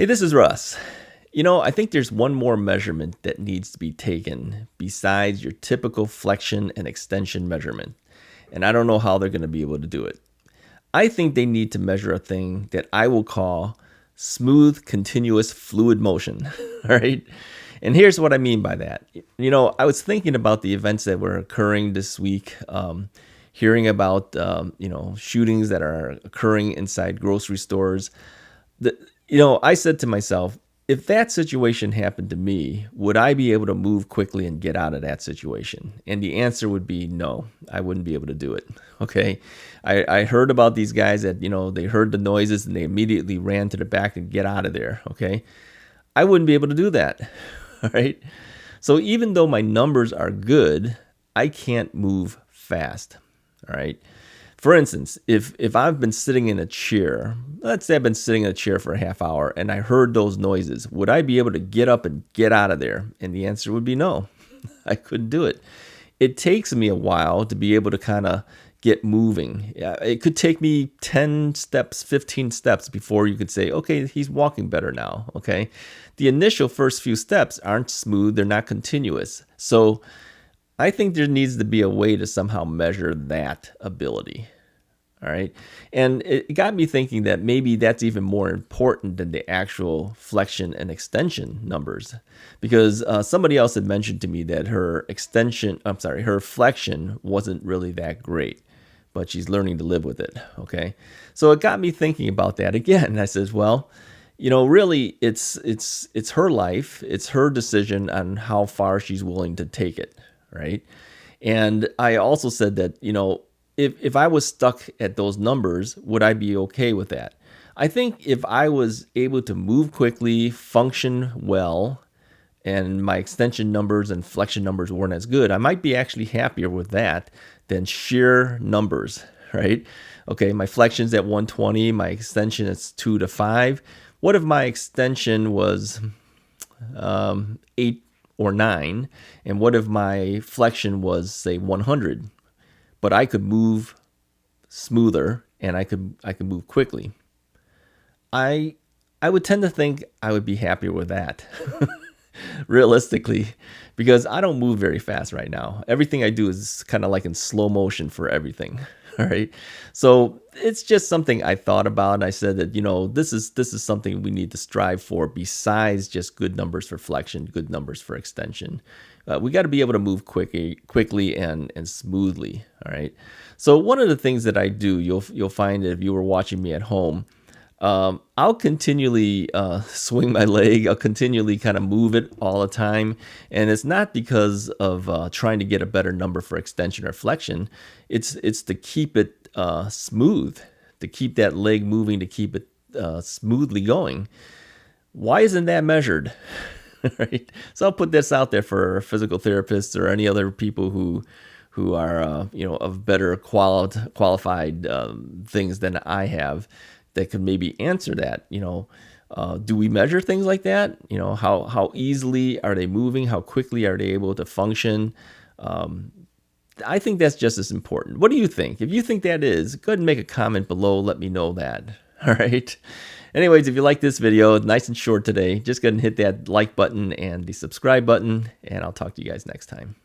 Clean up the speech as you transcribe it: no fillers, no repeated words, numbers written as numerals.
Hey, this is Russ. I think there's one more measurement that needs to be taken besides your typical flexion and extension measurement. And I don't know how they're going to be able to do it. I think they need to measure a thing that I will call smooth, continuous fluid motion. All right. And here's what I mean by that. I was thinking about the events that were occurring this week, hearing about, shootings that are occurring inside grocery stores. I said to myself, if that situation happened to me, would I be able to move quickly and get out of that situation? And the answer would be no, I wouldn't be able to do it. Okay. I heard about these guys that, they heard the noises and they immediately ran to the back and get out of there. Okay. I wouldn't be able to do that. All right. So even though my numbers are good, I can't move fast. All right. For instance, if I've been sitting in a chair, let's say I've been sitting in a chair for a half hour and I heard those noises, would I be able to get up and get out of there? And the answer would be no. I couldn't do it. It takes me a while to be able to kind of get moving. It could take me 10 steps, 15 steps before you could say, okay, he's walking better now. Okay. The initial first few steps aren't smooth. They're not continuous. So I think there needs to be a way to somehow measure that ability. All right. And it got me thinking that maybe that's even more important than the actual flexion and extension numbers, because somebody else had mentioned to me that her flexion wasn't really that great, but she's learning to live with it. Okay. So it got me thinking about that again. And I said, well, really it's her life. It's her decision on how far she's willing to take it. Right. And I also said that, if I was stuck at those numbers, would I be okay with that? I think if I was able to move quickly, function well, and my extension numbers and flexion numbers weren't as good, I might be actually happier with that than sheer numbers, right? Okay, my flexion's at 120, my extension is 2 to 5. What if my extension was 8 or 9, and what if my flexion was, say, 100? But I could move smoother and I could move quickly. I would tend to think I would be happier with that. Realistically, because I don't move very fast right now. Everything I do is kind of like in slow motion for everything. All right. So it's just something I thought about. And I said that, this is something we need to strive for besides just good numbers for flexion, good numbers for extension. We got to be able to move quickly and smoothly. All right. So one of the things that I do, you'll find that if you were watching me at home, I'll continually swing my leg. I'll continually kind of move it all the time. And it's not because of trying to get a better number for extension or flexion. It's to keep it smooth, to keep that leg moving, to keep it smoothly going. Why isn't that measured? Right? So I'll put this out there for physical therapists or any other people who are of better qualified things than I have, that could maybe answer that. Do we measure things like that? How easily are they moving? How quickly are they able to function? I think that's just as important. What do you think? If you think that is, go ahead and make a comment below. Let me know that. All right. Anyways, if you like this video, nice and short today, just go ahead and hit that like button and the subscribe button, and I'll talk to you guys next time.